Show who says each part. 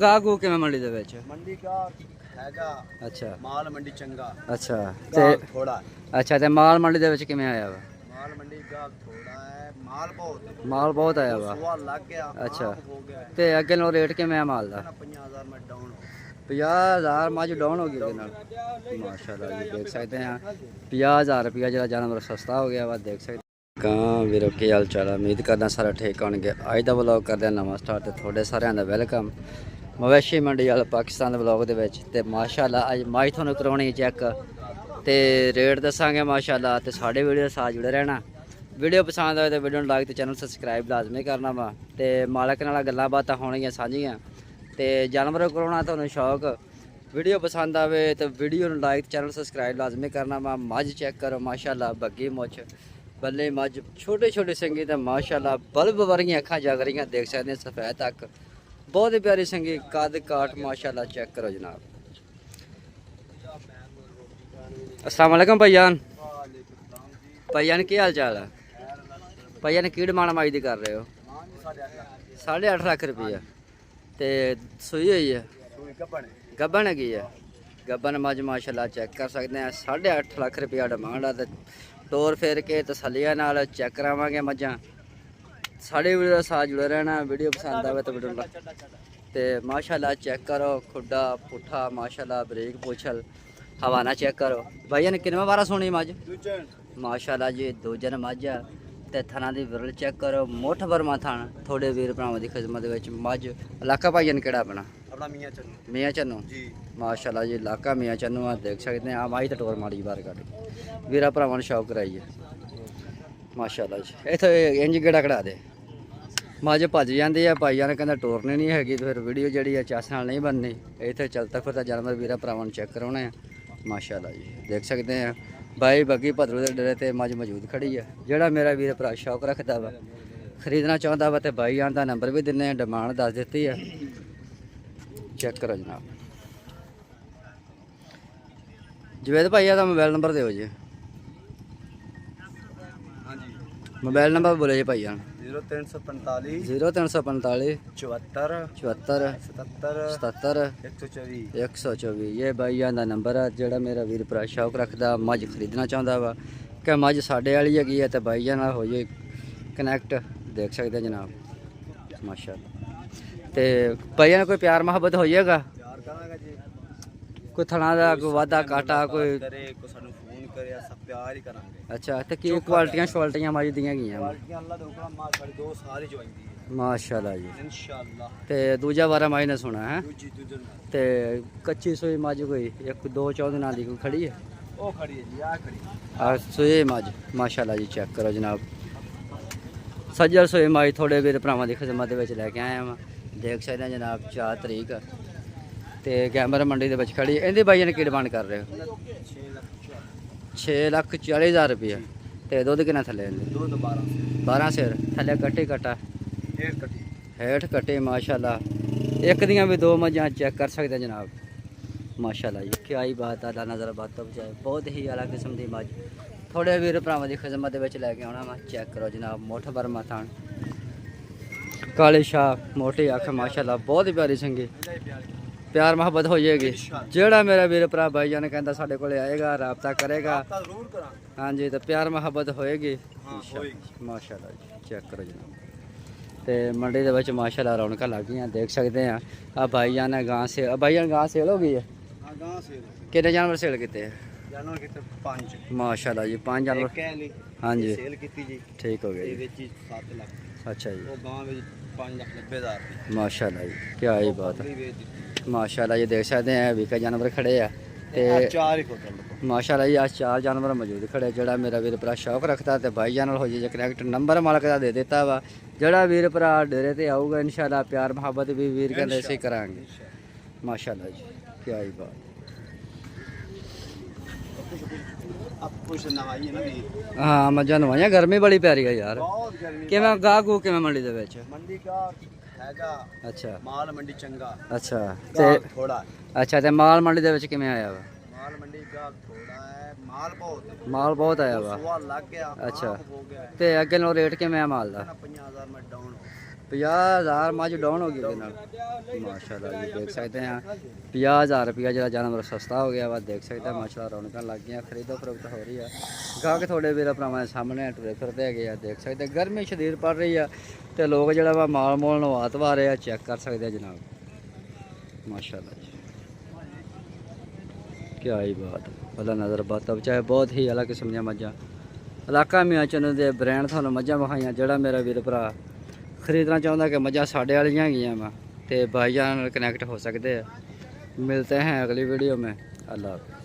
Speaker 1: ਗਾਹ ਗੂ ਕਿਵੇਂ ਮੰਡੀ ਦੇ ਵਿੱਚ?
Speaker 2: ਮੰਡੀ ਦਾ ਹੈਗਾ
Speaker 1: ਅੱਛਾ
Speaker 2: ਮਾਲ ਮੰਡੀ ਚੰਗਾ
Speaker 1: ਅੱਛਾ
Speaker 2: ਤੇ
Speaker 1: ਤੇ
Speaker 2: ਥੋੜਾ
Speaker 1: ਅੱਛਾ ਤੇ ਮਾਲ ਮੰਡੀ ਦੇ ਵਿੱਚ ਕਿਵੇਂ ਆਇਆ ਵਾ?
Speaker 2: ਮਾਲ ਮੰਡੀ ਦਾ ਥੋੜਾ ਹੈ, ਮਾਲ ਬਹੁਤ ਹੈ।
Speaker 1: ਮਾਲ ਬਹੁਤ ਆਇਆ ਵਾ।
Speaker 2: ਸੁਆ ਲੱਗ ਗਿਆ,
Speaker 1: ਅੱਛਾ
Speaker 2: ਆਪ ਹੋ ਗਿਆ
Speaker 1: ਤੇ ਅੱਗੇ ਨੂੰ ਰੇਟ ਕਿਵੇਂ ਆ ਮਾਲ ਦਾ?
Speaker 2: 50,000 ਮੈਂ ਡਾਊਨ
Speaker 1: 50,000 ਮੱਝ ਡਾਊਨ ਹੋ ਗਈ ਉਹਦੇ ਨਾਲ। ਮਾਸ਼ਾਅੱਲਾ ਜੀ ਦੇਖ ਸਕਦੇ ਆ 50,000 ਰੁਪਇਆ ਜਿਹੜਾ ਜਾਨਵਰ ਸਸਤਾ ਹੋ ਗਿਆ ਵਾ ਦੇਖ ਸਕਦੇ ਕਾਂ ਵੀਰੋ ਕੀ ਹਾਲ ਚਾਲ ਆ। ਉਮੀਦ ਕਰਦਾ ਸਾਰਾ ਠੀਕ ਹੋਣਗੇ। ਅੱਜ ਦਾ ਵਲੌਗ ਕਰਦੇ ਆ ਨਵਾਂ ਸਟਾਰਟ ਤੇ ਤੁਹਾਡੇ ਸਾਰਿਆਂ ਦਾ ਵੈਲਕਮ ਮਵੇਸ਼ੀ ਮੰਡੀ ਵਾਲਾ ਪਾਕਿਸਤਾਨ ਦੇ ਵਲੌਗ ਦੇ ਵਿੱਚ। ਤੇ ਮਾਸ਼ਾਅੱਲਾ ਅੱਜ ਮੱਝ ਤੁਹਾਨੂੰ ਕਰਾਉਣੀ ਚੈੱਕ ਤੇ ਰੇਟ ਦੱਸਾਂਗੇ ਮਾਸ਼ਾਅੱਲਾ। ਤੇ ਸਾਡੇ ਵੀਡੀਓ ਸਾਥ ਜੁੜੇ ਰਹਿਣਾ। ਵੀਡੀਓ ਪਸੰਦ ਆਏ ਤਾਂ ਵੀਡੀਓ ਨੂੰ ਲਾਈਕ ਤੇ ਚੈਨਲ ਸਬਸਕ੍ਰਾਈਬ ਲਾਜ਼ਮੀ ਕਰਨਾ ਵਾ। ਤੇ ਮਾਲਕ ਨਾਲ ਗੱਲਾਂ ਬਾਤਾਂ ਹੋਣਗੀਆਂ ਸਾਂਝੀਆਂ। ਤੇ ਜਾਨਵਰ ਕਰਾਉਣਾ ਤੁਹਾਨੂੰ ਸ਼ੌਕ, ਵੀਡੀਓ ਪਸੰਦ ਆਵੇ ਤਾਂ ਵੀਡੀਓ ਨੂੰ ਲਾਈਕ ਚੈਨਲ ਸਬਸਕ੍ਰਾਈਬ ਲਾਜ਼ਮੀ ਕਰਨਾ ਵਾ। ਮੱਝ ਚੈੱਕ ਕਰੋ ਮਾਸ਼ਾਅੱਲਾ, ਬੱਗੀ ਮੁੱਛ ਬੱਲੇ ਮੱਝ ਛੋਟੇ ਛੋਟੇ ਸਿੰਗੀ ਤੇ ਮਾਸ਼ਾਅੱਲਾ ਬਲਬ ਵਰਗੀਆਂ ਅੱਖਾਂ ਜਗ ਰਹੀਆਂ ਦੇਖ ਸਕਦੇ ਸਫੈਦ ਤੱਕ ਬਹੁਤ ਹੀ ਪਿਆਰੀ ਸਿੰਗੀ ਕੱਦ ਕਾਠ ਮਾਸ਼ਾਅੱਲਾ ਚੈੱਕ ਕਰੋ ਜਨਾਬ। अस्सलाम वालेकुम भाईजान। भाईजान की हाल चाल है? भाईजान की डिमांड मज की कर रहे हो? 8.5 लाख रुपया ते सूई हुई है गब्बन हैगी है। गब्बन मज माशाल्लाह चेक कर सकते हैं 8.5 लाख रुपया डिमांड है। टोर फेर के तसलिया नाल चेक करावांगे मझां। साढ़े वीडियो साथ जुड़े रहना। वीडियो पसंद आवे तो वीडियो ते माशाल्लाह चेक करो खुड्डा पुट्ठा माशाल्लाह बरीक पुछल हवाना चेक करो। भाईजान किनवा बारा सोनी मझ माशाल्लाह जी दूजन मझ ते थना दी विरल चेक करो मुठ बरमा थन थोड़े वीर भरावां दी खिदमत विच मझ। इलाका भाईजान केड़ा अपना?
Speaker 2: अपना
Speaker 1: मियां चन्नू
Speaker 2: जी
Speaker 1: माशाल्लाह जी इलाका मियां चन्नू आ देख सकते हैं। आ माई ते टोर माड़ी बार कट वीरा भरावां नूं शौक कराइए माशाल्लाह जी। इत्थे इंज गेड़ा कढ़ा दे मझ भज जाती है। भाईजान कहंदा टोरनी नहीं हैगी तो फिर वीडियो जिहड़ी है चस नाल नहीं बननी। इत्थे चलता फिरता जानवर वीरा भरावां नूं चेक कराउणे आ माशाल्लाह जी देख सकते हैं। बाई बग्गी भद्रू के डेरे ते मझ मौजूद खड़ी है। जोड़ा मेरा वीर भरा शौक रखता वा खरीदना चाहता वा तो बाई आन का नंबर भी दिने डिमांड दस दी है चेक करो जनाब। जवेद भाई का मोबाइल नंबर दो जी।
Speaker 2: हाँ जी
Speaker 1: मोबाइल नंबर बोले जी भाई
Speaker 2: 0345
Speaker 1: 0345
Speaker 2: 74
Speaker 1: 74
Speaker 2: 77
Speaker 1: 77
Speaker 2: 124
Speaker 1: 124 ये भाई का नंबर है। जोड़ा मेरा वीर भरा शौक रखता मझ खरीदना चाहता वा कि मझ साढ़े वाली हैगी है तो भाई नाल हो जाए कनैक्ट देख सकते हैं जनाब माशाल्लाह। तो भाई कोई प्यार मुहब्बत हो जाएगा
Speaker 2: प्यार करांगा जी।
Speaker 1: कोई थना का कोई वादा काटा कोई
Speaker 2: करे को सानू फोन करे सब प्यार ही करांगे।
Speaker 1: अच्छा तो की क्वालिटियां शवालिटियां मझ दियां गईयां
Speaker 2: क्वालिटी अल्लाह दे हुक्म मां साडी दो सारी जोइंदी है
Speaker 1: माशाल्लाह जी।
Speaker 2: इंशाअल्लाह
Speaker 1: ते दूजा बारा मझ ने सुना है
Speaker 2: दूजन
Speaker 1: ते कच्ची सोई मझ कोई 1-2 दिनां दी कोई खड़ी है
Speaker 2: ओ खड़ी है जी आ खड़ी
Speaker 1: आ सोई मझ माशाल्लाह जी चेक करो जनाब। सज्जल सोई मझ थोड़े वीर भरावां दी खिदमत विच लैके आया वां देख सकते हैं जनाब 4 तरीक ते गैमर मंडी दे विच खड़ी। इहदी बाई ने की डिमांड कर रहे हो? 6,40,000 रुपया ते दुध किन्ना थल्ले
Speaker 2: दूध
Speaker 1: 12 सिर थल्ले कट्टी कट्टा हेठ कट्टी माशाल्लाह। एक दियां भी 2 मझां चेक कर सकते हैं जनाब माशाल्लाह जी। क्या ही बात है नज़र बात तो बचाए बहुत ही अलग किस्म की मझ थोड़े वीर भरावां दी खिदमत विच लैके आउणा वा चेक करो जनाब। मुठ बरमा थान काली शाह मोटी अख माशाल्लाह बहुत ही प्यारी संगी प्यार मोहब्बत हो जाएगी। जोड़ा मेरा वीर भरा भाईजान कहता साढ़े को आएगा रबता करेगा हाँ जी तो प्यार मोहब्बत होएगी माशाल्लाह जी चेक करो जनाब। तो मंडी दे विच माशाल्लाह रौनक लग गई देख सकते हैं। आ भाईजान है गां से भाईजान गां सेल हो गई है कितने जानवर सेल किते माशाल्लाह जी 5 जानवर हाँ जी ठीक हो गया जी। अच्छा जी माशाल्लाह जी क्या ही बात है माशाल्लाह ये देख सकते हैं विका जानवर खड़े हैं ते माशाल्लाह जी आज 4 जानवर मौजूद खड़े। जोड़ा मेरा वीर भरा शौक रखता तो भाई जानल हो जाए कनैक्ट नंबर मालक का दे देता वा। जोड़ा वीर भरा डेरे ते आऊगा इंशाल्लाह प्यार मुहब्बत भी वीर कहते ऐसे करांगे माशाल्लाह जी क्या ही बात। हाँ मजा नवाइया गर्मी बड़ी प्यारी है यार किवें गाह गू किवें मंडी दे विच?
Speaker 2: मंडी का हैगा
Speaker 1: अच्छा
Speaker 2: माल मंडी चंगा
Speaker 1: अच्छा ते
Speaker 2: थोड़ा
Speaker 1: अच्छा ते माल मंडी दे विच किवें आया वा?
Speaker 2: माल मंडी का थोड़ा है माल बहुत है
Speaker 1: माल बहुत आया वा
Speaker 2: सुआ लग गया
Speaker 1: अच्छा
Speaker 2: आप हो गया
Speaker 1: ते अगे नो रेट किवें आ माल दा?
Speaker 2: 50,000 में डाउन
Speaker 1: 50,000 मज डाउन हो गई उसके नाल माशाल्लाह जी देख सकते हैं 50,000 रुपया जो जानवर सस्ता हो गया वा देख सकते हैं माशाल्लाह रौनक लग गई खरीदो फरोख्त हो रही है गाहक थोड़े वीर भरावां दे सामने टुरे फिरते है देख सकते गर्मी शदीद पड़ रही है तो लोग जो वा माल मोल नवात वा रहे चेक कर सकते हैं जनाब माशाल्लाह जी क्या ही बात अल्लाह नज़र बात चाहे बहुत ही अलग किस्म दी मझां इलाका मियां चनू दे ब्रांड थानू मझां विखाइयां जेड़ा मेरा वीर भरा खरीदना चाहता कि मझां साढ़े वालियां गई वा तो भाईजान कनेक्ट हो सकते हैं मिलते हैं अगली वीडियो में अल्लाह हाफ़िज़।